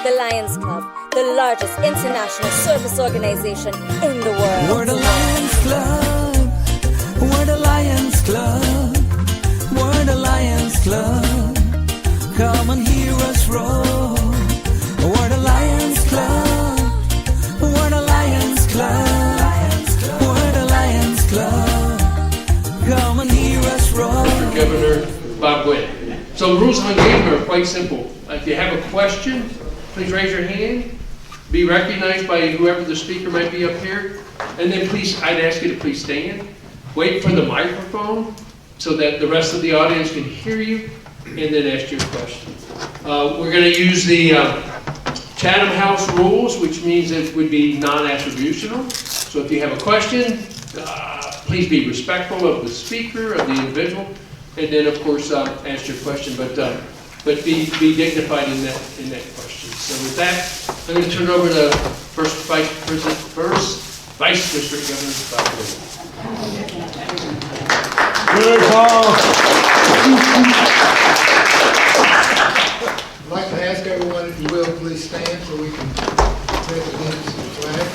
The Lions Club, the largest international service organization in the world. We're the Lions Club. We're the Lions Club. We're the Lions Club. Come and hear us roar. We're the Lions Club. We're the Lions Club. We're the Lions Club. Come and hear us roar. Governor Bob Gwynn. So the rules on game are quite simple. If you have a question, please raise your hand. Be recognized by whoever the speaker might be up here. And then please, I'd ask you to please stand. Wait for the microphone so that the rest of the audience can hear you, and then ask your question. We're going to use the Chatham House rules, which means it would be non-attributional. So if you have a question, please be respectful of the speaker, of the individual, and then of course ask your question, but be dignified in that question. So with that, I'm going to turn it over to first Vice District Governor Bob Gwynn. Good call. I'd like to ask everyone, if you will, please stand so we can take allegiance to the flag.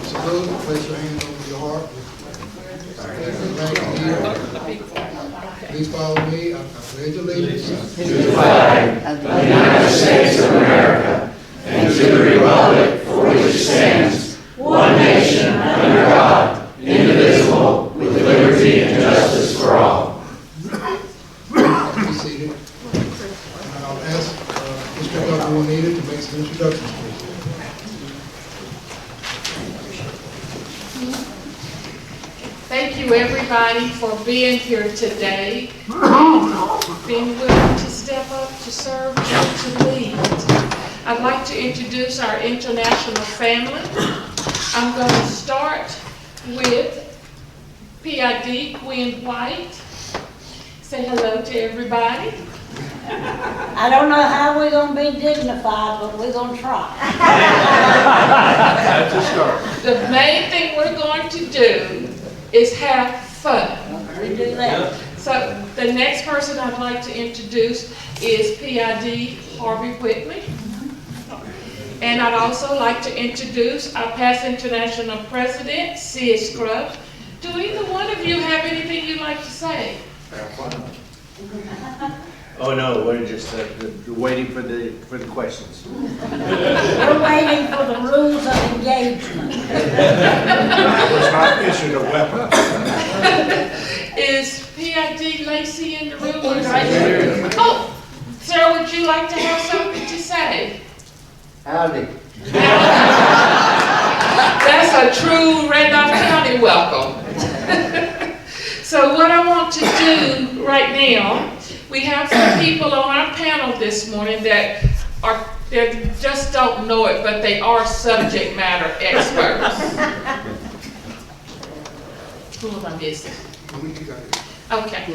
Salute, place your hand over your heart. Please follow me. I pledge allegiance To the flag of the United States of America and to the republic for which it stands, one nation, under God, indivisible, with liberty and justice for all. be seated. I'll ask District Governor Juanita to make some introductions, please. Thank you, everybody, for being here today, being willing to step up to serve and to lead. I'd like to introduce our international family. I'm going to start with PID Quinn White. Say hello to everybody. I don't know how we're going to be dignified, but we're going to try. That's a start. The main thing we're going to do is have fun. We do that. So the next person I'd like to introduce is PID Harvey Whitley. And I'd also like to introduce our past international president, Sid Scruggs. Do either one of you have anything you'd like to say? Oh no, we're just waiting for the questions. We're waiting for the rules of engagement. I was not issued a weapon. Is PID Lacey in the room? Oh, Sarah, would you like to have something to say? Howdy. That's a true Randolph County welcome. So what I want to do right now, we have some people on our panel this morning that they just don't know it, but they are subject matter experts. Who am I missing? Okay.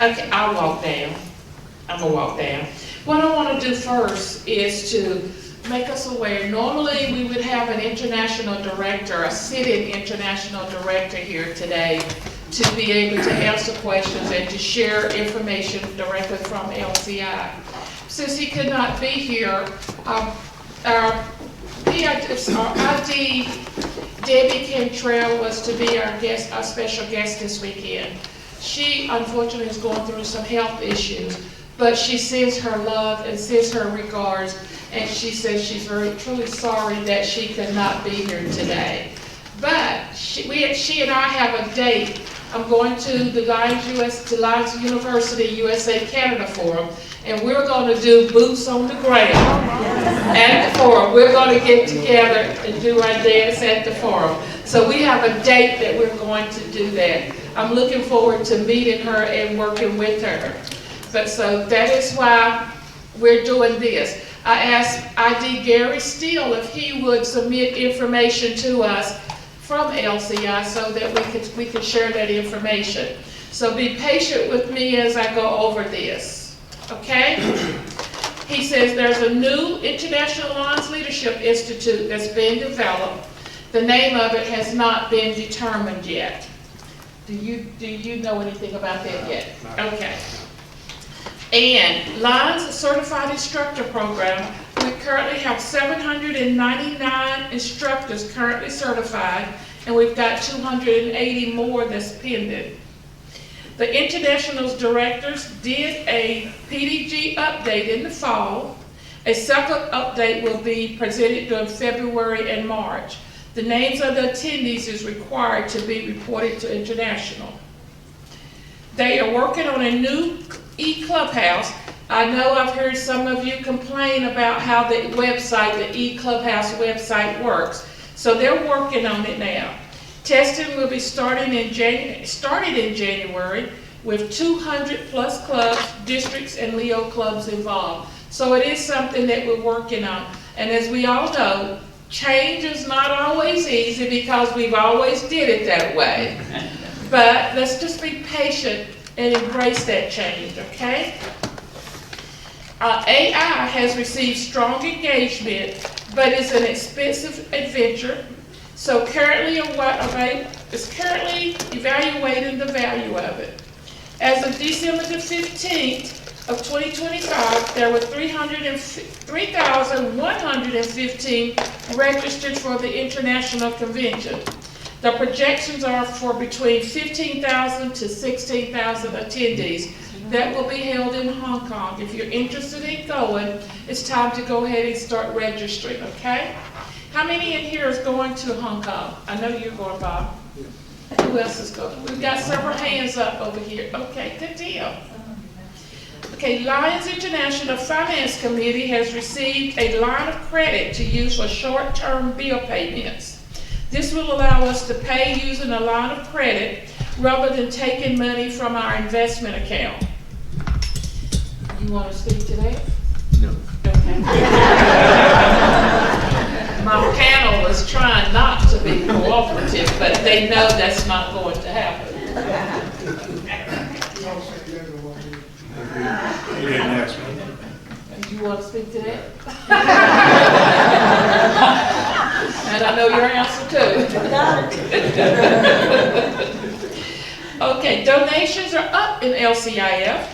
Okay, I'll walk down. I'm gonna walk down. What I want to do first is to make us aware. Normally we would have an international director, a sitting international director here today to be able to answer questions and to share information directly from LCI. Since he could not be here, our ID, Debbie Cantrell, was to be our guest, our special guest this weekend. She unfortunately is going through some health issues, but she sends her love and sends her regards, and she says she's very truly sorry that she could not be here today. But she and I have a date. I'm going to the Lions University USA Canada Forum, and we're going to do boots on the ground at the forum. We're going to get together and do our dance at the forum. So we have a date that we're going to do that. I'm looking forward to meeting her and working with her. But so that is why we're doing this. I asked ID Gary Steele if he would submit information to us from LCI so that we could share that information. So be patient with me as I go over this, okay? He says there's a new International Lions Leadership Institute that's being developed. The name of it has not been determined yet. Do you know anything about that yet? Okay. And Lions Certified Instructor Program, we currently have 799 instructors currently certified, and we've got 280 more that's pending. The International's directors did a PDG update in the fall. A second update will be presented during February and March. The names of the attendees is required to be reported to International. They are working on a new e-clubhouse. I know I've heard some of you complain about how the website, the e-clubhouse website works. So they're working on it now. Testing will be started in January with 200 plus clubs, districts, and Leo clubs involved. So it is something that we're working on. And as we all know, change is not always easy because we've always did it that way. But let's just be patient and embrace that change, okay? AI has received strong engagement, but it's an expensive adventure. So currently evaluating the value of it. As of December the 15th of 2025, there were 3,115 registered for the International Convention. The projections are for between 15,000 to 16,000 attendees. That will be held in Hong Kong. If you're interested in going, it's time to go ahead and start registering, okay? How many in here is going to Hong Kong? I know you're going, Bob. Who else is going? We've got several hands up over here. Okay, good deal. Okay, Lions International Finance Committee has received a line of credit to use for short-term bill payments. This will allow us to pay using a line of credit rather than taking money from our investment account. You want to speak to that? No. Okay. My panel was trying not to be cooperative, but they know that's not going to happen. You didn't ask me. You want to speak to that? And I know your answer too. Okay, donations are up in LCIF.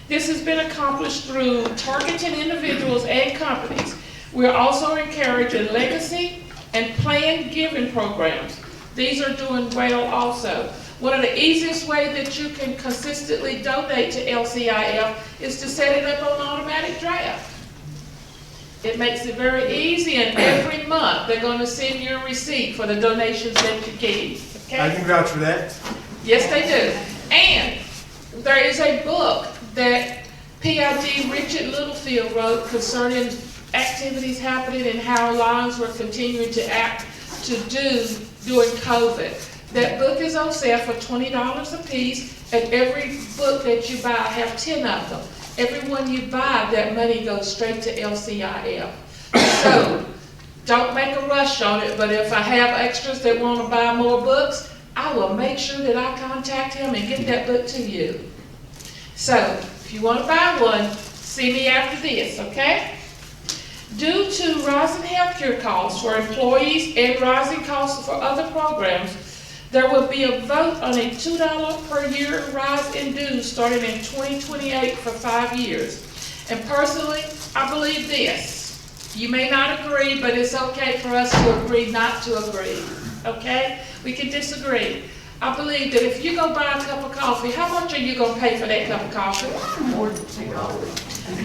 This has been accomplished through targeting individuals and companies. We're also encouraging legacy and planned giving programs. These are doing well also. One of the easiest ways that you can consistently donate to LCIF is to set it up on automatic draft. It makes it very easy, and every month they're going to send you a receipt for the donations that you gave. Okay? I can vouch for that. Yes, they do. And there is a book that PID Richard Littlefield wrote concerning activities happening and how Lions were continuing to do during COVID. That book is on sale for $20 a piece, and every book that you buy, I have 10 of them. Every one you buy, that money goes straight to LCIF. So don't make a rush on it, but if I have extras that want to buy more books, I will make sure that I contact him and get that book to you. So if you want to buy one, see me after this, okay? Due to rising healthcare costs for employees and rising costs for other programs, there will be a vote on a $2 per year rise in dues starting in 2028 for 5 years. And personally, I believe this. You may not agree, but it's okay for us to agree not to agree, okay? We can disagree. I believe that if you go buy a cup of coffee, how much are you going to pay for that cup of coffee? More than $2.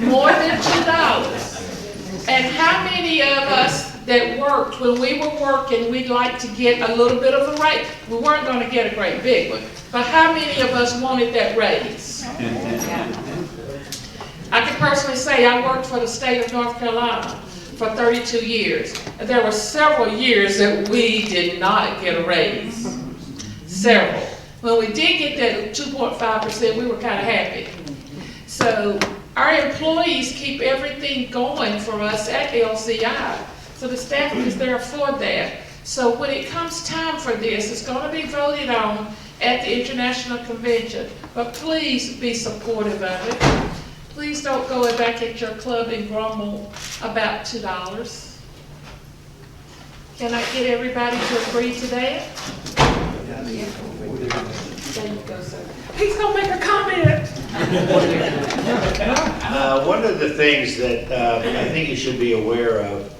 More than $2. And how many of us that worked, when we were working, we'd like to get a little bit of a raise? We weren't going to get a great big one, but how many of us wanted that raise? I can personally say I worked for the state of North Carolina for 32 years. And there were several years that we did not get a raise. Several. When we did get that 2.5%, we were kind of happy. So our employees keep everything going for us at LCI. So the staff is there for that. So when it comes time for this, it's going to be voted on at the International Convention. But please be supportive of it. Please don't go back at your club and grumble about $2. Can I get everybody to agree to that? There you go, sir. He's gonna make a comment. One of the things that I think you should be aware of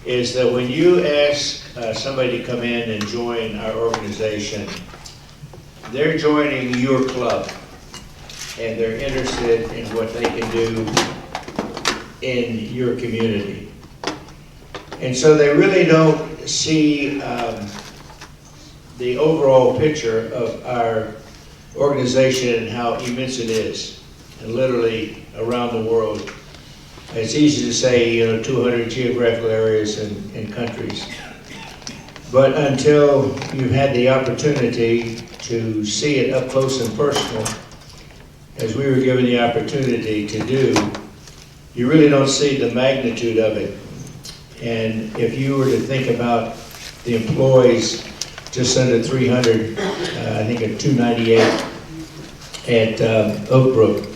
is that when you ask somebody to come in and join our organization, they're joining your club, and they're interested in what they can do in your community. And so they really don't see the overall picture of our organization and how immense it is, and literally around the world. It's easy to say, 200 geographical areas and countries. But until you've had the opportunity to see it up close and personal, as we were given the opportunity to do, you really don't see the magnitude of it. And if you were to think about the employees, just under 300, I think at 298 at Oak Brook,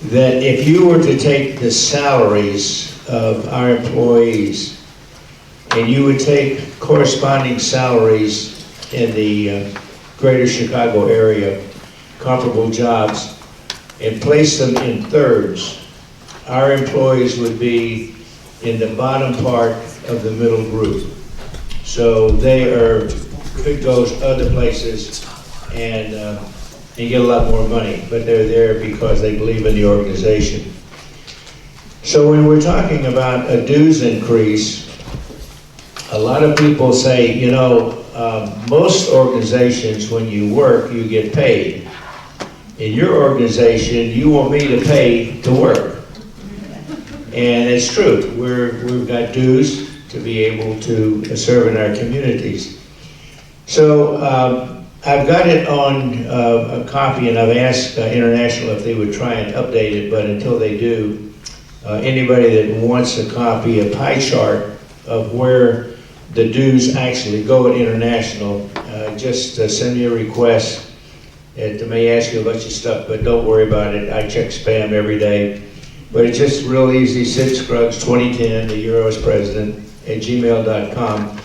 that if you were to take the salaries of our employees and you would take corresponding salaries in the greater Chicago area, comparable jobs, and place them in thirds, our employees would be in the bottom part of the middle group. So they could go other places and get a lot more money, but they're there because they believe in the organization. So when we're talking about a dues increase, a lot of people say, most organizations, when you work, you get paid. In your organization, you want me to pay to work. And it's true. We've got dues to be able to serve in our communities. So I've got it on a copy, and I've asked International if they would try and update it, but until they do, anybody that wants a copy, a pie chart of where the dues actually go at International, just send me a request. It may ask you a bunch of stuff, but don't worry about it. I check spam every day. But it's just real easy, Sid Scruggs 2010, the Euros president, at gmail.com.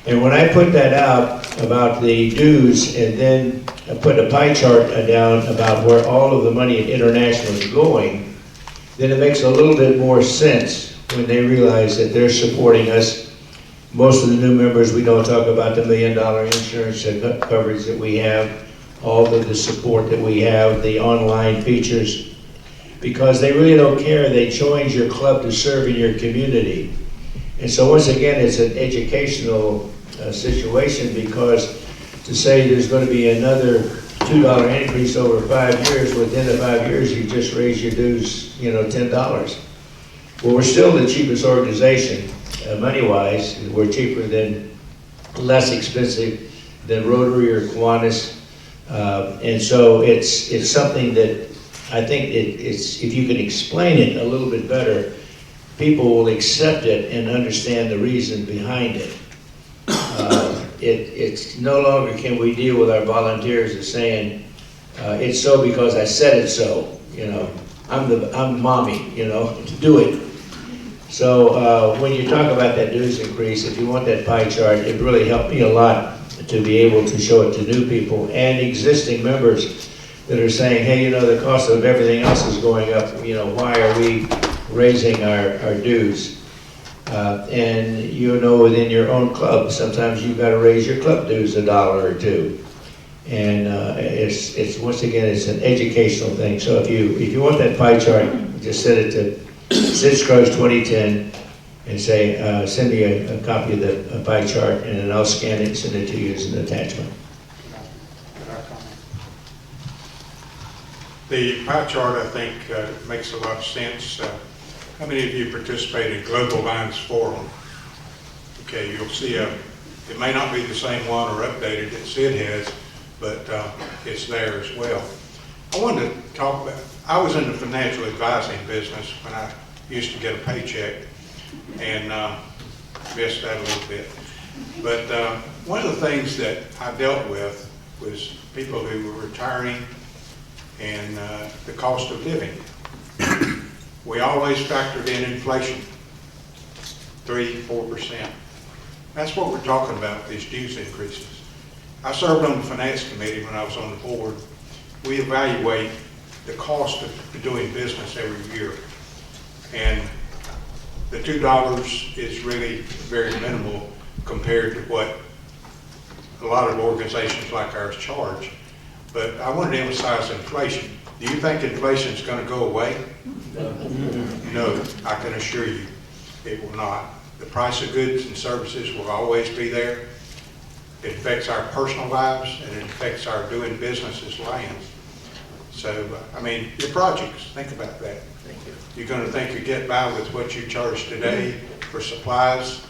And when I put that out about the dues, and then I put a pie chart down about where all of the money at International is going, then it makes a little bit more sense when they realize that they're supporting us. Most of the new members, we don't talk about the $1 million insurance coverage that we have, all of the support that we have, the online features, because they really don't care. They joined your club to serve in your community. And so once again, it's an educational situation, because to say there's going to be another $2 increase over 5 years, within the 5 years you just raise your dues, $10. Well, we're still the cheapest organization, money-wise. We're cheaper than, less expensive than Rotary or Kiwanis. And so it's something that I think it's, if you can explain it a little bit better, people will accept it and understand the reason behind it. It's no longer can we deal with our volunteers as saying, it's so because I said it so, I'm mommy, to do it. So when you talk about that dues increase, if you want that pie chart, it really helped me a lot to be able to show it to new people and existing members that are saying, hey, the cost of everything else is going up, why are we raising our dues? And within your own club, sometimes you've got to raise your club dues $1 or $2. And it's once again, it's an educational thing. So if you want that pie chart, just send it to Sid Scruggs 2010 and say, send me a copy of the pie chart, and then I'll scan it and send it to you as an attachment. The pie chart, I think, makes a lot of sense. How many of you participated in Global Lines Forum? Okay, you'll see it may not be the same one or updated that Sid has, but it's there as well. I wanted to talk about, I was in the financial advising business when I used to get a paycheck, and missed that a little bit. But one of the things that I dealt with was people who were retiring and the cost of living. We always factored in inflation, 3-4%. That's what we're talking about, these dues increases. I served on the finance committee when I was on the board. We evaluate the cost of doing business every year. And the $2 is really very minimal compared to what a lot of organizations like ours charge. But I wanted to emphasize inflation. Do you think inflation is going to go away? No, I can assure you it will not. The price of goods and services will always be there. It affects our personal lives and it affects our doing business as Lions. So, I mean, your projects, think about that. You're going to think you get by with what you charge today for supplies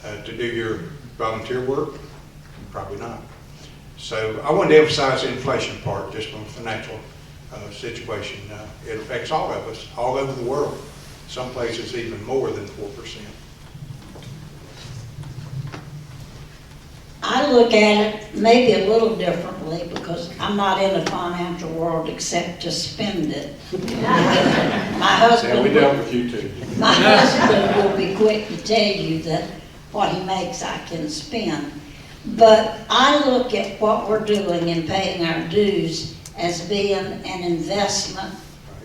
to do your volunteer work? Probably not. So I wanted to emphasize the inflation part just from a financial situation. It affects all of us, all over the world. Some places even more than 4%. I look at it maybe a little differently because I'm not in the financial world except to spend it. My husband, we dealt with you too. my husband will be quick to tell you that what he makes I can spend. But I look at what we're doing in paying our dues as being an investment,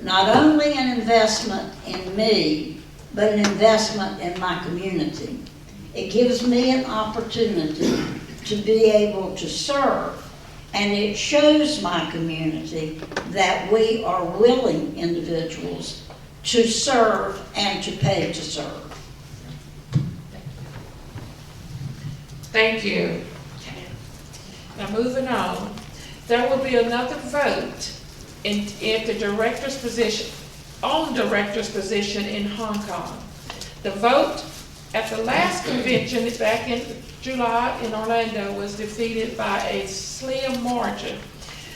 not only an investment in me, but an investment in my community. It gives me an opportunity to be able to serve, and it shows my community that we are willing individuals to serve and to pay to serve. Thank you. Now moving on, there will be another vote in the director's position, on director's position in Hong Kong. The vote at the last convention back in July in Orlando was defeated by a slim margin.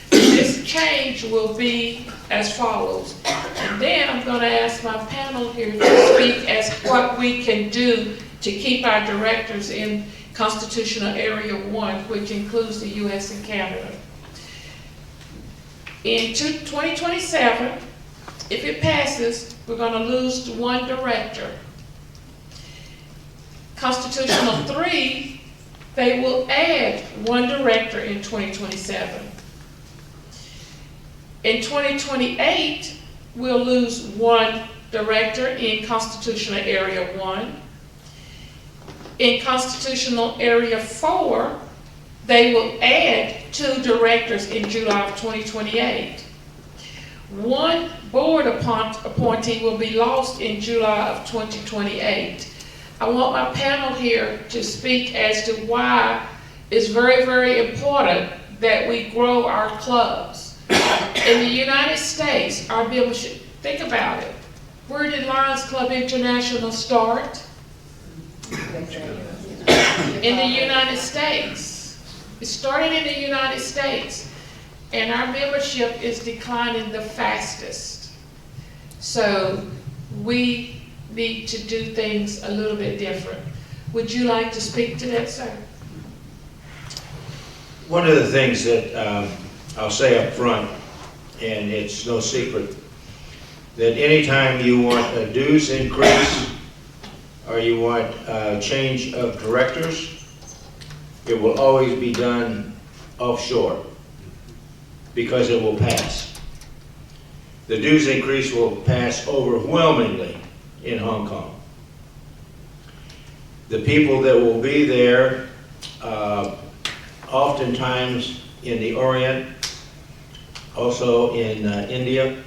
This change will be as follows. And then I'm going to ask my panel here to speak as what we can do to keep our directors in Constitutional Area 1, which includes the U.S. and Canada. In 2027, if it passes, we're going to lose one director. Constitutional 3, they will add one director in 2027. In 2028, we'll lose one director in Constitutional Area 1. In Constitutional Area 4, they will add 2 directors in July of 2028. One board appointee will be lost in July of 2028. I want my panel here to speak as to why it's very, very important that we grow our clubs. In the United States, our membership, think about it. Where did Lions Club International start? In the United States. It started in the United States, and our membership is declining the fastest. So we need to do things a little bit different. Would you like to speak to that, sir? One of the things that I'll say up front, and it's no secret, that anytime you want a dues increase or you want a change of directors, it will always be done offshore because it will pass. The dues increase will pass overwhelmingly in Hong Kong. The people that will be there, oftentimes in the Orient, also in India,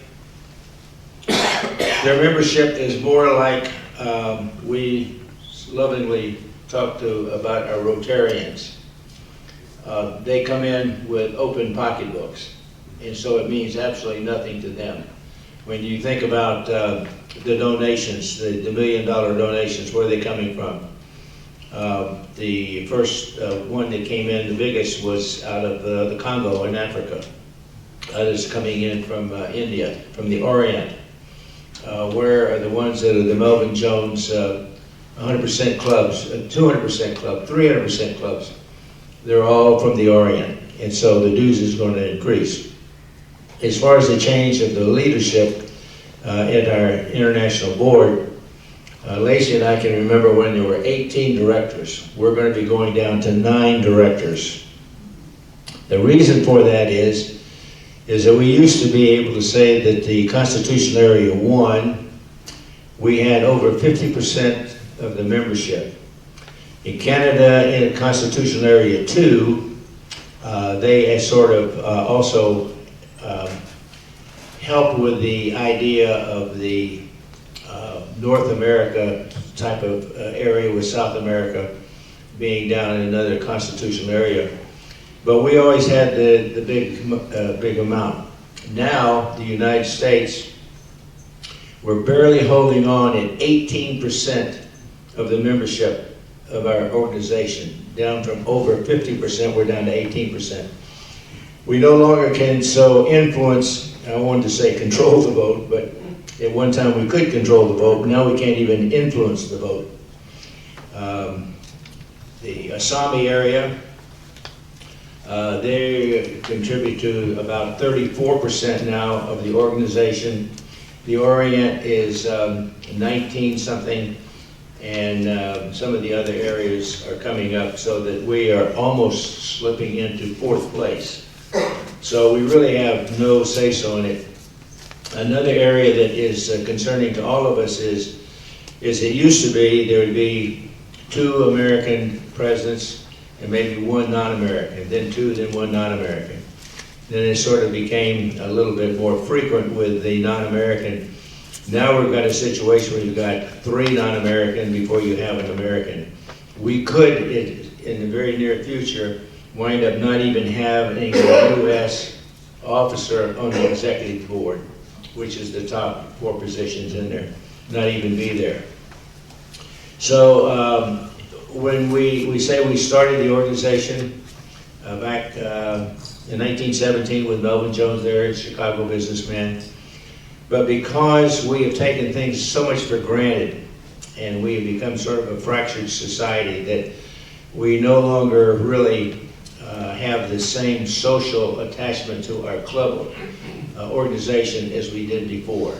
their membership is more like we lovingly talk about our Rotarians. They come in with open pocketbooks, and so it means absolutely nothing to them. When you think about the donations, the $1 million donations, where are they coming from? The first one that came in, the biggest, was out of the Congo in Africa. Others coming in from India, from the Orient. Where are the ones that are the Melvin Jones 100% clubs, 200% club, 300% clubs? They're all from the Orient, and so the dues is going to increase. As far as the change of the leadership at our international board, Lacey and I can remember when there were 18 directors. We're going to be going down to 9 directors. The reason for that is that we used to be able to say that the Constitutional Area 1, we had over 50% of the membership. In Canada, in Constitutional Area 2, they sort of also help with the idea of the North America type of area, with South America being down in another constitutional area. But we always had the big amount. Now, the United States, we're barely holding on at 18% of the membership of our organization, down from over 50%, we're down to 18%. We no longer can so influence, I wanted to say control the vote, but at one time we could control the vote, but now we can't even influence the vote. The Assami area, they contribute to about 34% now of the organization. The Orient is 19 something, and some of the other areas are coming up, so that we are almost slipping into 4th place. So we really have no say-so in it. Another area that is concerning to all of us is it used to be there would be 2 American presidents and maybe 1 non-American, then 2, then 1 non-American. Then it sort of became a little bit more frequent with the non-American. Now we've got a situation where you've got 3 non-American before you have an American. We could, in the very near future, wind up not even having a U.S. officer on the executive board, which is the top 4 positions in there, not even be there. So when we say we started the organization back in 1917 with Melvin Jones there, a Chicago businessman, but because we have taken things so much for granted and we have become sort of a fractured society that we no longer really have the same social attachment to our club organization as we did before.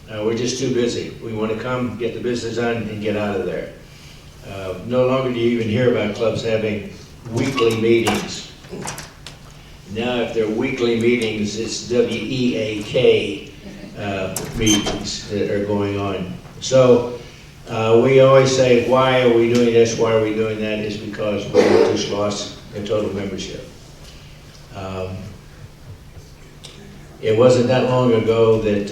We're just too busy. We want to come, get the business done, and get out of there. No longer do you even hear about clubs having weekly meetings. Now, if they're weekly meetings, it's WEAK meetings that are going on. So we always say, why are we doing this, why are we doing that? Is because we just lost the total membership. It wasn't that long ago that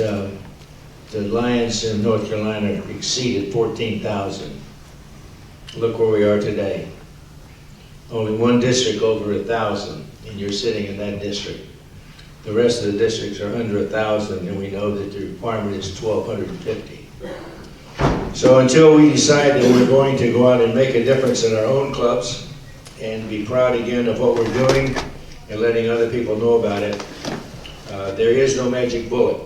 the Lions in North Carolina exceeded 14,000. Look where we are today. Only 1 district over 1,000, and you're sitting in that district. The rest of the districts are under 1,000, and we know that the requirement is 1,250. So until we decide that we're going to go out and make a difference in our own clubs and be proud again of what we're doing and letting other people know about it, there is no magic bullet.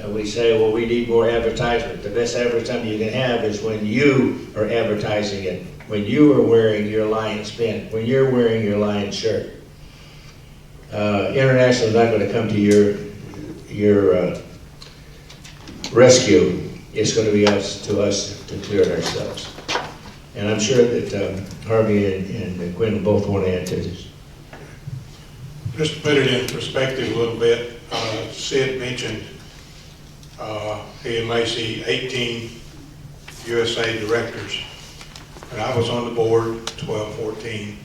We say, well, we need more advertisement. The best advertisement you can have is when you are advertising it, when you are wearing your Lions pin, when you're wearing your Lions shirt. International is not going to come to your rescue. It's going to be up to us to clear it ourselves. And I'm sure that Harvey and Quinn both want to add to this. Just to put it in perspective a little bit, Sid mentioned he and Lacey, 18 USA directors. When I was on the board, 12, 14,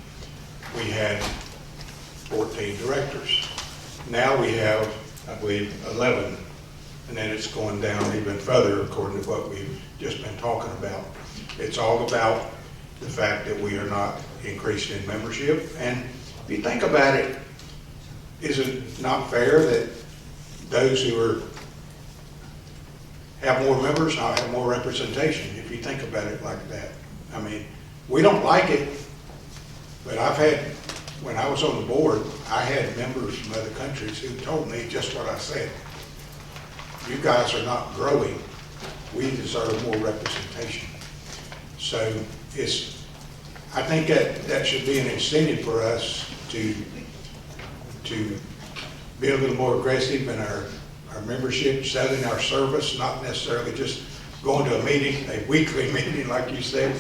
we had 14 directors. Now we have, I believe, 11, and then it's going down even further according to what we've just been talking about. It's all about the fact that we are not increasing in membership. And if you think about it, is it not fair that those who have more members now have more representation, if you think about it like that? I mean, we don't like it, but I've had, when I was on the board, I had members from other countries who told me just what I said. You guys are not growing. We deserve more representation. So I think that should be an incentive for us to be a little more aggressive in our membership, selling our service, not necessarily just going to a meeting, a weekly meeting like you said,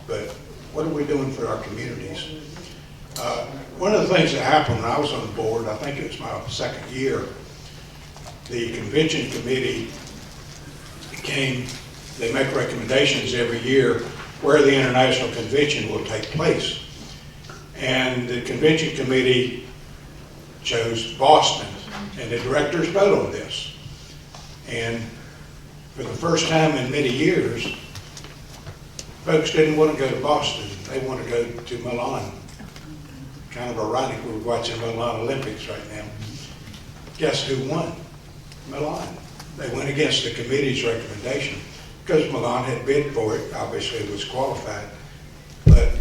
but what are we doing for our communities? One of the things that happened when I was on the board, I think it was my second year, the convention committee they make recommendations every year where the international convention will take place. And the convention committee chose Boston, and the directors vote on this. And for the first time in many years, folks didn't want to go to Boston. They want to go to Milan. Kind of ironic, we're watching Milan Olympics right now. Guess who won? Milan. They went against the committee's recommendation because Milan had bid for it, obviously it was qualified, but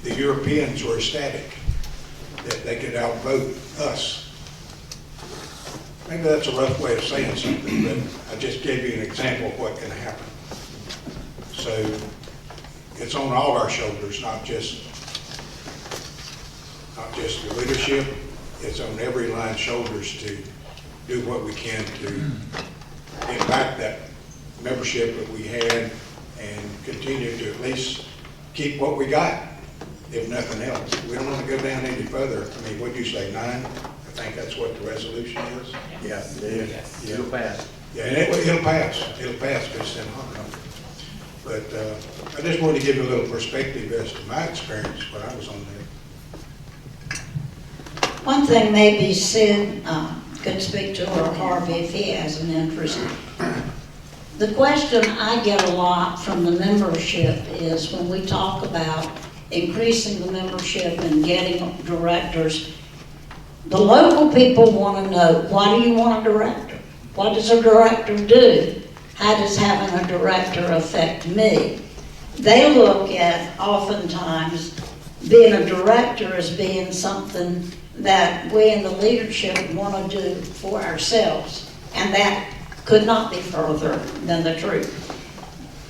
the Europeans were ecstatic that they could outvote us. Maybe that's a rough way of saying something, but I just gave you an example of what can happen. So it's on all our shoulders, not just the leadership. It's on every line's shoulders to do what we can to get back that membership that we had and continue to at least keep what we got, if nothing else. We don't want to go down any further. I mean, what'd you say, 9? I think that's what the resolution is. Yeah, Yeah. it'll pass. Yeah, and it'll pass. It'll pass because it's in Hong. But I just wanted to give you a little perspective as to my experience when I was on there. One thing may be said, could speak to Harvey if he has an interest. The question I get a lot from the membership is when we talk about increasing the membership and getting directors, the local people want to know, why do you want a director? What does a director do? How does having a director affect me? They look at, oftentimes, being a director as being something that we in the leadership want to do for ourselves. And that could not be further than the truth.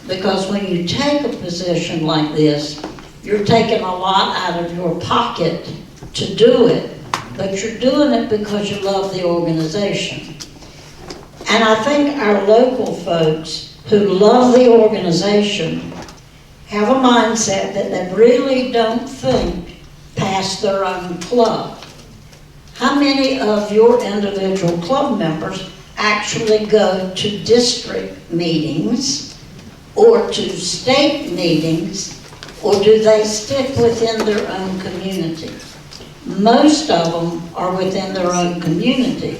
Because when you take a position like this, you're taking a lot out of your pocket to do it, but you're doing it because you love the organization. And I think our local folks who love the organization have a mindset that they really don't think past their own club. How many of your individual club members actually go to district meetings or to state meetings, or do they stick within their own community? Most of them are within their own community.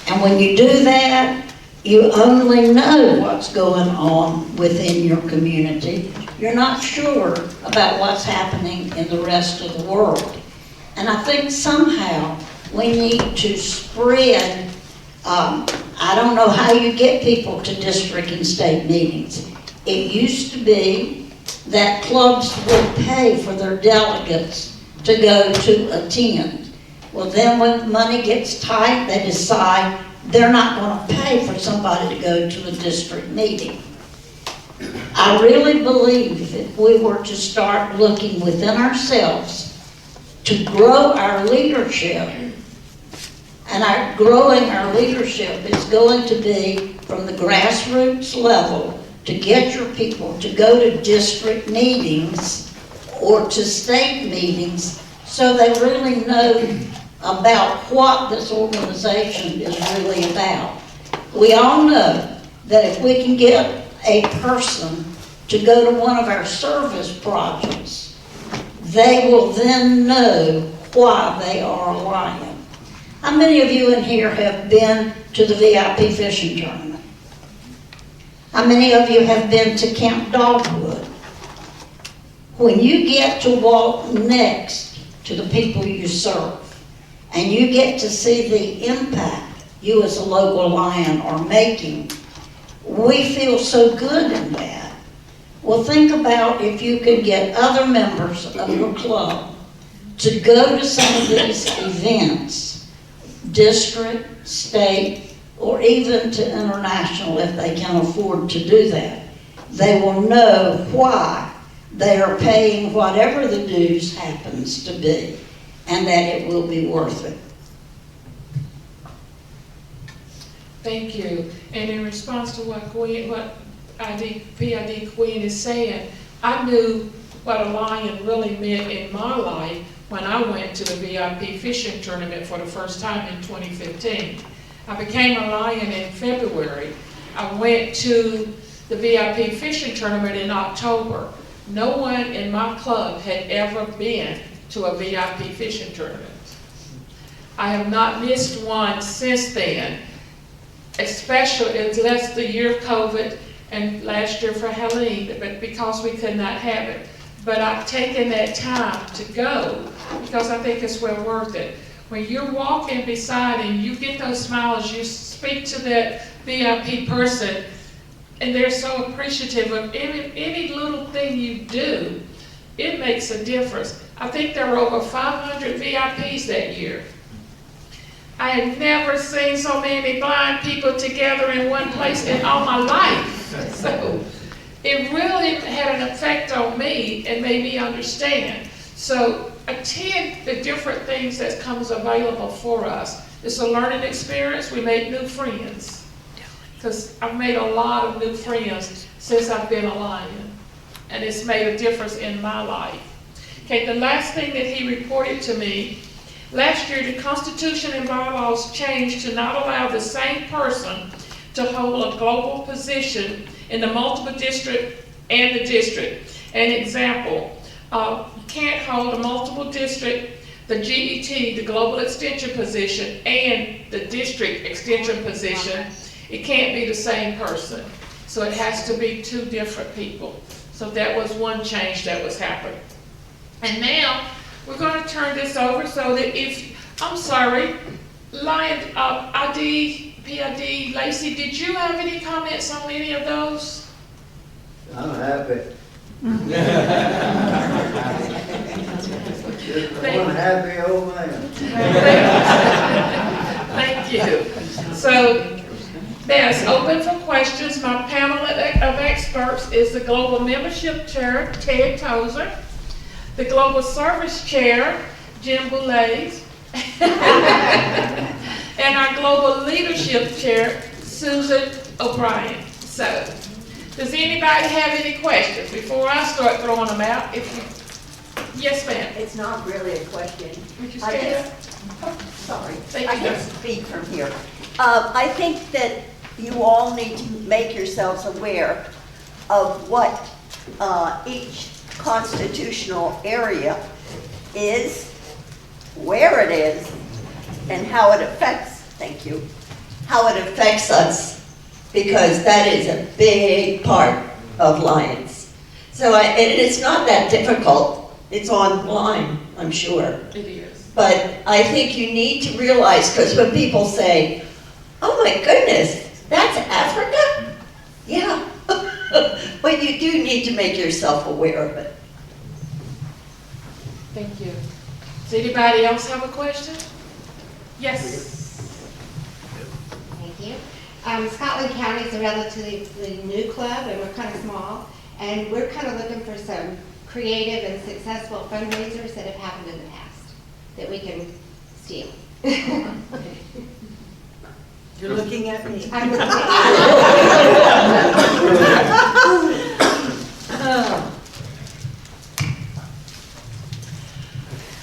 And when you do that, you only know what's going on within your community. You're not sure about what's happening in the rest of the world. And I think somehow we need to spread, I don't know how you get people to district and state meetings. It used to be that clubs would pay for their delegates to go to attend. Well, then when money gets tight, they decide they're not going to pay for somebody to go to a district meeting. I really believe if we were to start looking within ourselves to grow our leadership, and growing our leadership is going to be from the grassroots level to get your people to go to district meetings or to state meetings so they really know about what this organization is really about. We all know that if we can get a person to go to one of our service projects, they will then know why they are a lion. How many of you in here have been to the VIP fishing tournament? How many of you have been to Camp Dogwood? When you get to walk next to the people you serve, and you get to see the impact you as a local lion are making, we feel so good in that. Well, think about if you could get other members of your club to go to some of these events, district, state, or even to international if they can afford to do that. They will know why they are paying whatever the dues happens to be, and that it will be worth it. Thank you. And in response to what PID Queen is saying, I knew what a lion really meant in my life when I went to the VIP fishing tournament for the first time in 2015. I became a Lion in February. I went to the VIP fishing tournament in October. No one in my club had ever been to a VIP fishing tournament. I have not missed one since then, especially unless the year of COVID and last year for Halloween, but because we could not have it. But I've taken that time to go because I think it's well worth it. When you're walking beside and you get those smiles, you speak to that VIP person, and they're so appreciative of any little thing you do, it makes a difference. I think there were over 500 VIPs that year. I had never seen so many blind people together in one place in all my life. So it really had an effect on me and made me understand. So attend the different things that comes available for us. It's a learning experience. We make new friends. Because I've made a lot of new friends since I've been a Lion. And it's made a difference in my life. Okay, the last thing that he reported to me, last year the Constitution and bylaws changed to not allow the same person to hold a global position in the multiple district and the district. An example, you can't hold a multiple district, the GET, the global extension position, and the district extension position. It can't be the same person. So it has to be two different people. So that was one change that was happening. And now we're going to turn this over so that I'm sorry, Lion, PID, Lacey, did you have any comments on any of those? I'm happy. One happy old man. Thank you. So that's open for questions. My panel of experts is the Global Membership Chair, Ted Tozer, the Global Service Chair, Jim Boulay, and our Global Leadership Chair, Susan O'Brien. So, does anybody have any questions before I start throwing them out? Yes, ma'am. It's not really a question. Would you I stand guess, up? sorry, Thank I you. can speak from here. I think that you all need to make yourselves aware of what each constitutional area is, where it is, and how it affects, how it affects us, because that is a big part of Lions. So and it's not that difficult. It's online, I'm sure. It is. But I think you need to realize, because when people say, oh my goodness, that's Africa? Yeah. But you do need to make yourself aware of it. Thank you. Does anybody else have a question? Yes. Thank you. Scotland County is a relatively new club, and we're kind of small, and we're kind of looking for some creative and successful fundraisers that have happened in the past that we can steal. You're looking at me. I'm looking at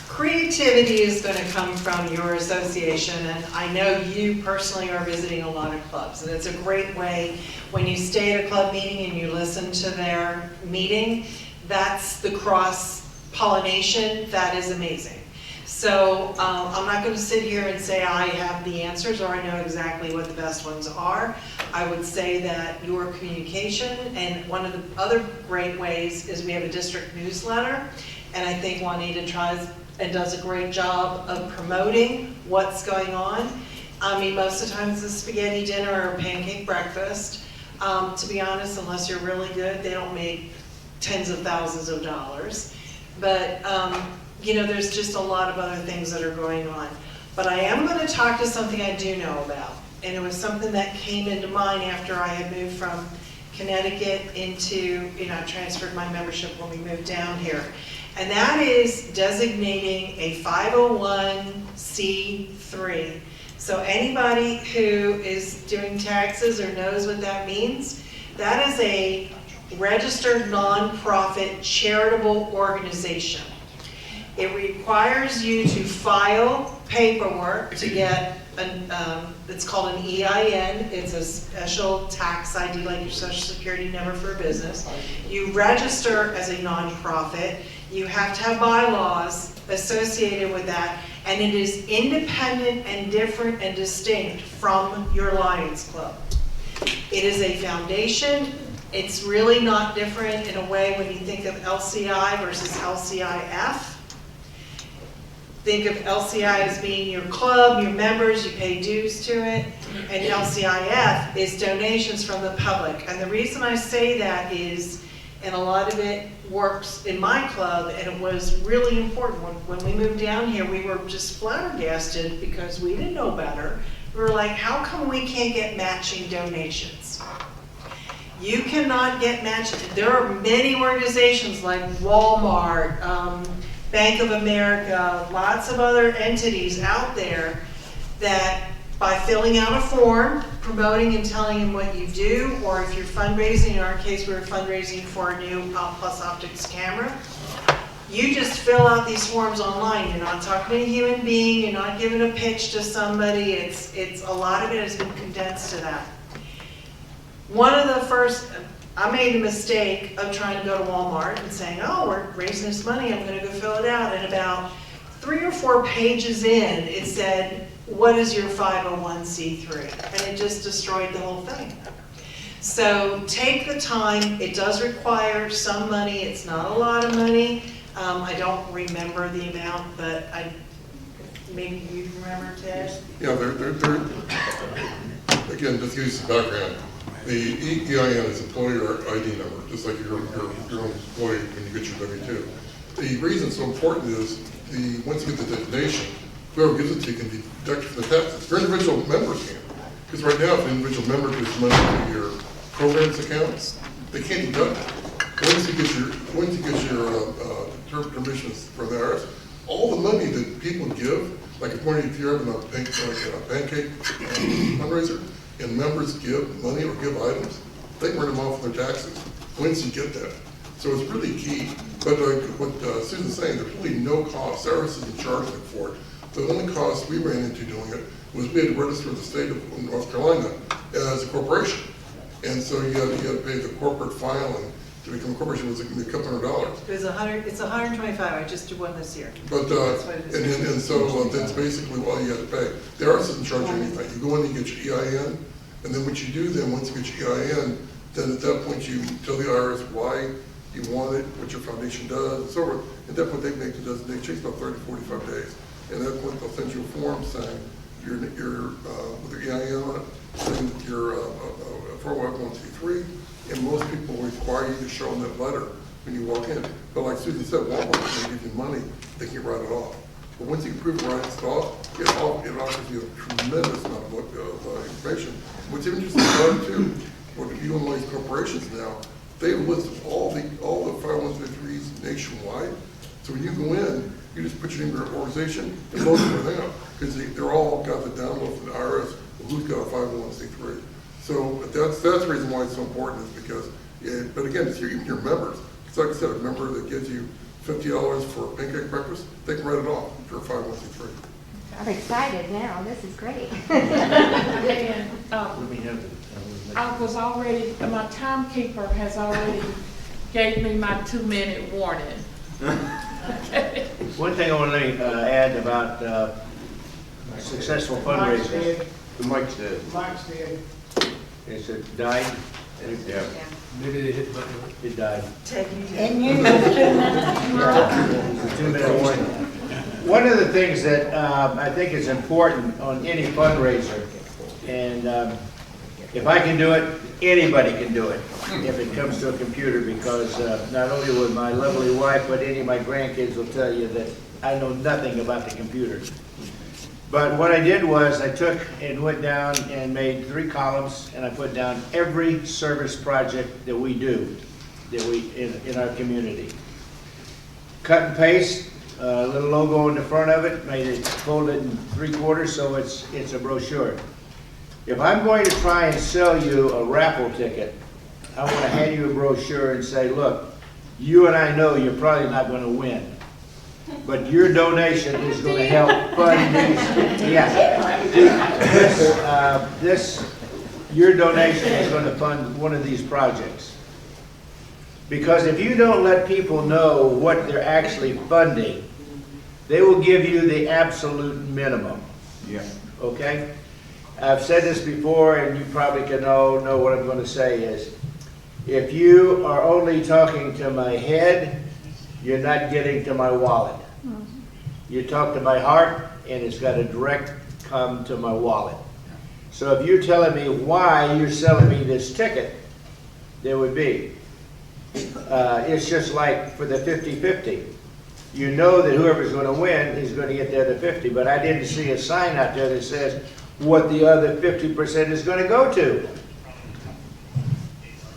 Creativity is going to come from your association, and I know you personally are visiting a lot of clubs, and it's a great way when you stay at a club meeting and you listen to their meeting. That's the cross-pollination. That is amazing. So I'm not going to sit here and say I have the answers or I know exactly what the best ones are. I would say that your communication, and one of the other great ways is we have a district newsletter, and I think Juanita tries and does a great job of promoting what's going on. I mean, most of the time it's a spaghetti dinner or a pancake breakfast. To be honest, unless you're really good, they don't make tens of thousands of dollars. But you know, there's just a lot of other things that are going on. But I am going to talk to something I do know about. And it was something that came into mind after I had moved from Connecticut into, I transferred my membership when we moved down here. And that is designating a 501c3. So anybody who is doing taxes or knows what that means, that is a registered nonprofit charitable organization. It requires you to file paperwork to get it's called an EIN. It's a special tax ID like your Social Security number for a business. You register as a nonprofit. You have to have bylaws associated with that, and it is independent and different and distinct from your Lions Club. It is a foundation. It's really not different in a way when you think of LCI versus LCIF. Think of LCI as being your club, your members, you pay dues to it, and LCIF is donations from the public. And the reason I say that is, and a lot of it works in my club, and it was really important. When we moved down here, we were just flabbergasted because we didn't know better. We were like, how come we can't get matching donations? You cannot get matching. There are many organizations like Walmart, Bank of America, lots of other entities out there that by filling out a form, promoting and telling them what you do, or if you're fundraising, in our case we were fundraising for a new Plus Optics camera, you just fill out these forms online. You're not talking to a human being, you're not giving a pitch to somebody, it's a lot of it has been condensed to that. One of the first, I made the mistake of trying to go to Walmart and saying, oh, we're raising this money, I'm going to go fill it out. And about 3 or 4 pages in, it said, what is your 501c3? And it just destroyed the whole thing. So take the time. It does require some money. It's not a lot of money. I don't remember the amount, but maybe you remember, Ted? Yeah, they're again, just to give you some background. The EIN is employer ID number, just like your own employee when you get your W-2. The reason it's so important is once you get the designation, whoever gives it to you can be deducted from the taxes. Your individual members can. Because right now, if an individual member gives money to your programs accounts, they can't deduct it. Once you get your permissions from the IRS, all the money that people give, like if you're having a pancake fundraiser, and members give money or give items, they can run them off their taxes once you get that. So it's really key. But what Susan's saying, there's really no cost. IRS isn't charging for it. The only cost we ran into doing it was we had to register the state of North Carolina as a corporation. And so you had to pay the corporate filing to become a corporation. It was a couple $100. It's $125. I just did one this year. But and so that's basically all you have to pay. The IRS doesn't charge you anything. You go in and you get your EIN, and then what you do then, once you get your EIN, then at that point you tell the IRS why you want it, what your foundation does, and so forth. At that point they make the designation. It takes about 30 to 45 days. And at that point they'll send you a form saying you're with your EIN on it, saying that you're a 401c3, and most people require you to show them that letter when you walk in. But like Susan said, Walmart, when they give you money, they can write it off. But once you can prove it right it off, it offers you a tremendous amount of information. What's even interesting about it too, what you and all these corporations now, they list all the 501c3s nationwide. So when you go in, you just put your name in your organization, and most of them are there, because they're all got the download from the IRS of who's got a 501c3. So that's the reason why it's so important, is because, but again, it's even your members. It's like I said, a member that gives you $50 for a pancake breakfast, they can write it off if you're a 501c3. I'm excited now, this is great. And, I was already, my timekeeper has already gave me my 2-minute warning. Okay. One thing I want to add about successful fundraisers. Mike's dead. Is it died? Yeah. Maybe they hit the button. It died. And you have 2 minutes. 2-minute warning. One of the things that I think is important on any fundraiser, and if I can do it, anybody can do it if it comes to a computer, because not only would my lovely wife, but any of my grandkids will tell you that I know nothing about the computer. But what I did was I took and went down and made 3 columns, and I put down every service project that we do, that we in our community. Cut and paste, a little logo on the front of it, made it folded in 3/4 so it's a brochure. If I'm going to try and sell you a raffle ticket, I want to hand you a brochure and say, look, you and I know you're probably not going to win. but your donation is going to help fund these. Your donation is going to fund one of these projects. Because if you don't let people know what they're actually funding, they will give you the absolute minimum. Yeah. Okay? I've said this before, and you probably can all know what I'm going to say is, if you are only talking to my head, you're not getting to my wallet. You talk to my heart, and it's got a direct come to my wallet. So if you're telling me why you're selling me this ticket, there would be. It's just like for the 50-50. You know that whoever's going to win is going to get the other 50, but I didn't see a sign out there that says what the other 50% is going to go to.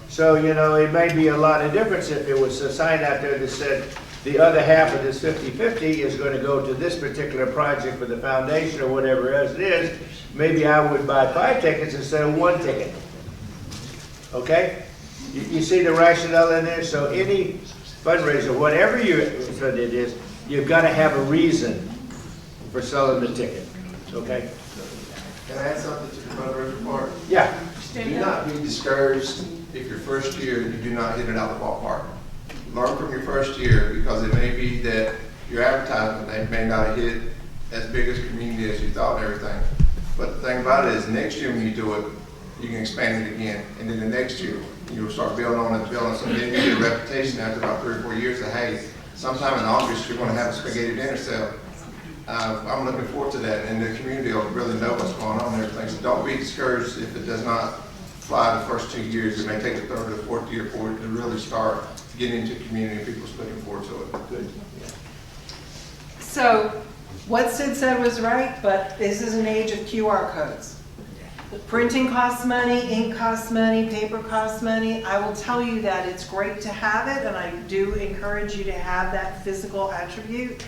So, you know, it may be a lot of difference if it was a sign out there that said the other half of this 50-50 is going to go to this particular project for the foundation or whatever else it is. Maybe I would buy 5 tickets instead of 1 ticket. Okay? You see the rationale in there? So any fundraiser, whatever your fund it is, you've got to have a reason for selling the ticket. Okay? Can I add something to the fundraiser part? Yeah. Do not be discouraged if your first year you do not hit it out of the ballpark. Learn from your first year, because it may be that your advertisement may not hit as big as community as you thought and everything. But the thing about it is, next year when you do it, you can expand it again. And then the next year, you'll start building on it, building. So then you get a reputation after about 3 or 4 years that, hey, sometime in August, you're going to have a spaghetti dinner sale. I'm looking forward to that, and the community will really know what's going on and everything. So don't be discouraged if it does not fly the first 2 years. It may take the 3rd or 4th year for it to really start getting into the community, and people's looking forward to it. Good. Yeah. So what Sid said was right, but this is an age of QR codes. Printing costs money, ink costs money, paper costs money. I will tell you that it's great to have it, and I do encourage you to have that physical attribute.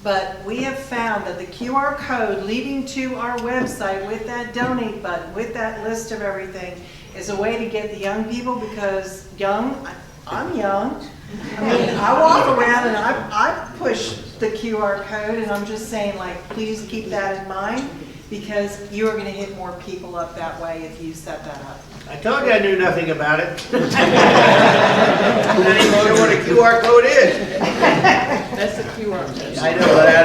But we have found that the QR code leading to our website with that donate button, with that list of everything, is a way to get the young people, because I'm young. I mean, I walk around and I push the QR code, and I'm just saying, like, please keep that in mind, because you are going to hit more people up that way if you set that up. I told you I knew nothing about it. I'm not even sure what a QR code is. That's a QR code. I know, but I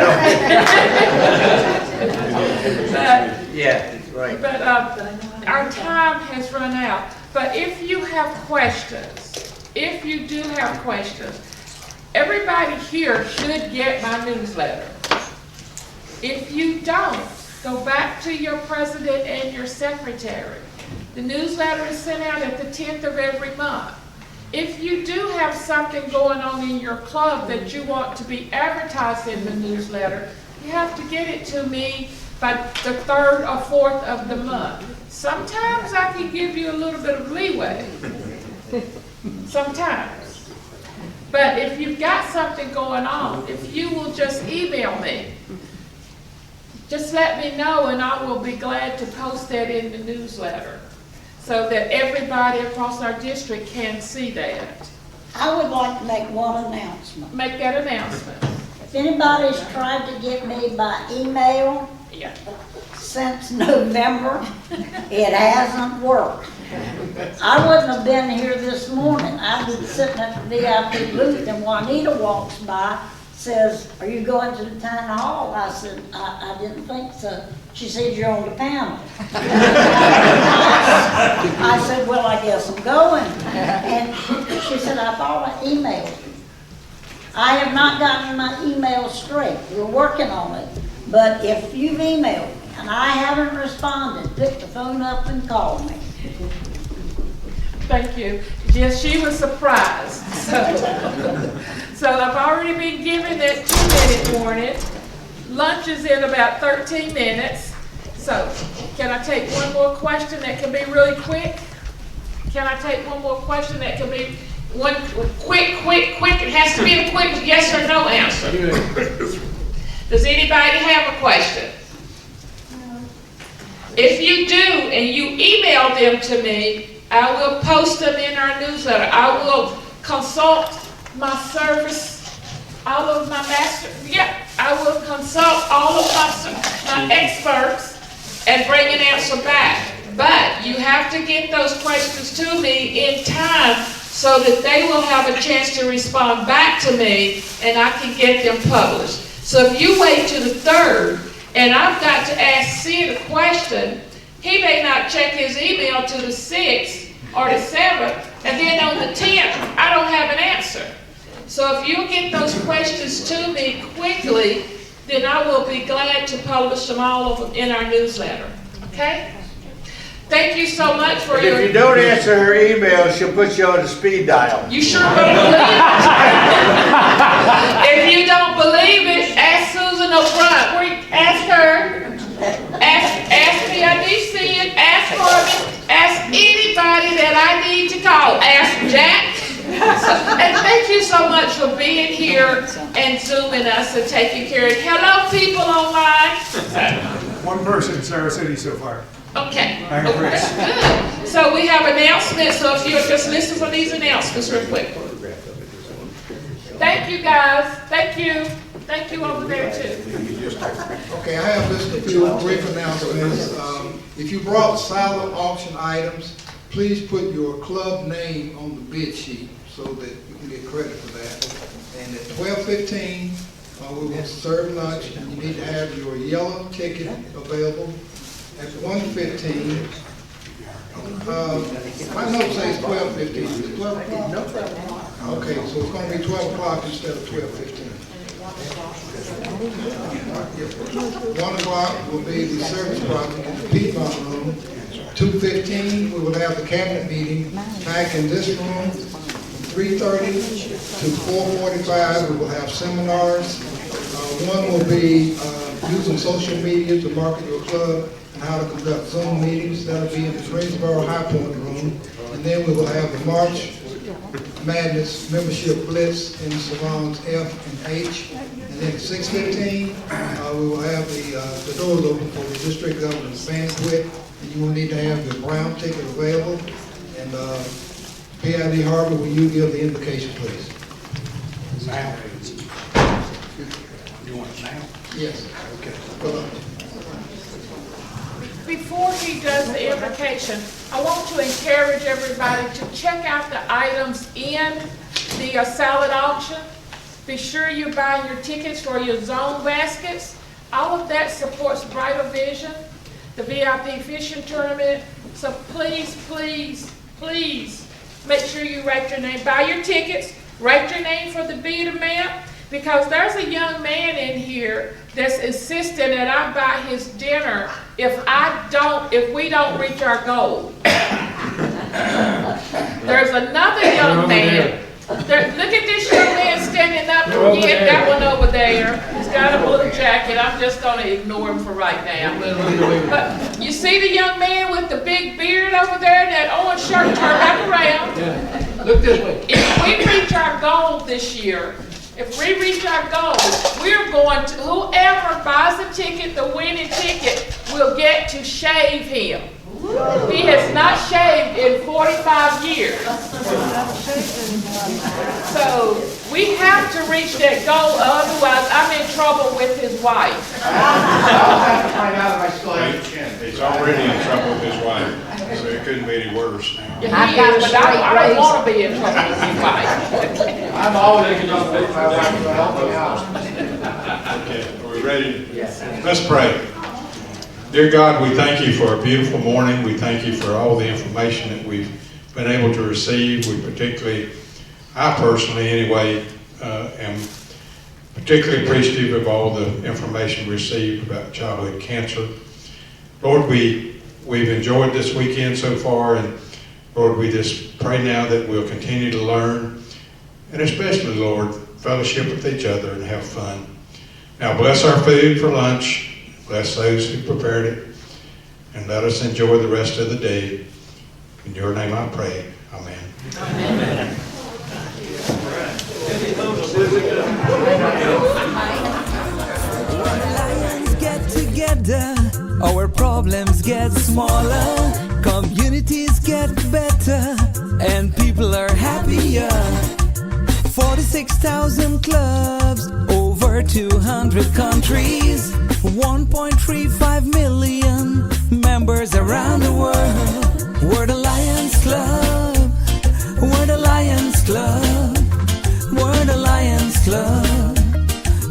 don't. Yeah, right. But our time has run out. But if you have questions, if you do have questions, everybody here should get my newsletter. If you don't, go back to your president and your secretary. The newsletter is sent out at the 10th of every month. If you do have something going on in your club that you want to be advertised in the newsletter, you have to get it to me by the 3rd or 4th of the month. Sometimes I can give you a little bit of leeway. Sometimes. But if you've got something going on, if you will just email me, just let me know, and I will be glad to post that in the newsletter so that everybody across our district can see that. I would like to make one announcement. Make that announcement. If anybody's tried to get me by email since November, it hasn't worked. I wouldn't have been here this morning. I'd be sitting at the VIP booth, and Juanita walks by, says, "Are you going to the town hall?" I said, I didn't think so. She said, "You're on the panel." I said, "Well, I guess I'm going." And she said, "I thought I emailed you." I have not gotten my email straight. We're working on it. But if you've emailed me and I haven't responded, pick the phone up and call me. Thank you. Yes, she was surprised. So I've already been given that 2-minute warning. Lunch is in about 13 minutes. So can I take one more question that can be really quick? Can I take one more question that can be one quick? It has to be a quick yes or no answer. Does anybody have a question? If you do and you email them to me, I will post them in our newsletter. I will consult my service all of my I will consult all of my experts and bring an answer back. But you have to get those questions to me in time so that they will have a chance to respond back to me and I can get them published. So if you wait to the 3rd and I've got to ask Sid a question, he may not check his email to the 6th or the 7th, and then on the 10th, I don't have an answer. So if you get those questions to me quickly, then I will be glad to publish them all of them in our newsletter. Okay? Thank you so much for your... If you don't answer her email, she'll put you on the speed dial. You sure don't believe it? If you don't believe it, ask Susan up front. Ask her. Ask me, I need to see it. Ask Corbin. Ask anybody that I need to call. Ask Jack. And thank you so much for being here and Zooming us and taking care of it. Hello, people online. One person in Sarah City so far. Okay. Good. So we have announcements, so if you'll just listen for these announcements real quick. Thank you, guys. Thank you. Thank you over there, too. Okay, I have just a few brief announcements. If you brought silent auction items, please put your club name on the bid sheet so that you can get credit for that. And at 12:15, we will serve lunch, and you need to have your yellow ticket available. At 1:15, my note says 12:15. Is it 12 o'clock? No, 12 o'clock. Okay, so it's going to be 12 o'clock instead of 12:15. 1 o'clock will be the service project in the Piedmont room. 2:15, we will have the cabinet meeting back in this room. From 3:30 to 4:45, we will have seminars. One will be using social media to market your club and how to conduct Zoom meetings. That'll be in the Greensboro-High room. And then we will have the March Madness membership blitz in salons F and H. And then at 6:15, we will have the doors open for the district governor's banquet. And you will need to have your brown ticket available. And PID Harbor, will you give the invocation, please? Now. You want it now? Yes. Okay. Go on. Before he does the invocation, I want to encourage everybody to check out the items in the salad auction. Be sure you're buying your tickets for your zone baskets. All of that supports Brighter Vision, the VIP fishing tournament. So please, please, please make sure you write your name. Buy your tickets, write your name for the bid amount, because there's a young man in here that's insisting that I buy his dinner if we don't reach our goal. There's another young man. Look at this young man standing up. Yeah, that one over there. He's got a blue jacket. I'm just going to ignore him for right now. But you see the young man with the big beard over there, that orange shirt, turn back around. Yeah. Look this way. If we reach our goal this year, we're going to, whoever buys the ticket, the winning ticket, will get to shave him. He has not shaved in 45 years. So we have to reach that goal, otherwise I'm in trouble with his wife. He's already in trouble with his wife, so it couldn't be any worse now. Yeah, he is, but I don't want to be in trouble with his wife. I'm always in trouble with my wife, so help me out. Okay, are we ready? Yes. Let's pray. Dear God, we thank you for a beautiful morning. We thank you for all the information that we've been able to receive. I personally anyway, am particularly appreciative of all the information received about childhood cancer. Lord, we've enjoyed this weekend so far, and Lord, we just pray now that we'll continue to learn, and especially, Lord, fellowship with each other and have fun. Now bless our food for lunch. Bless those who prepared it, and let us enjoy the rest of the day. In your name I pray. Amen. Amen. When lions get together, our problems get smaller, communities get better, and people are happier. 46,000 clubs over 200 countries, 1.35 million members around the world. We're the Lions Club. We're the Lions Club. We're the Lions Club.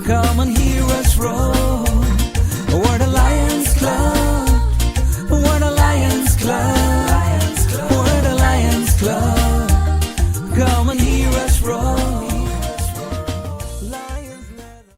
Come and hear us roar. We're the Lions Club. We're the Lions Club. We're the Lions Club. Come and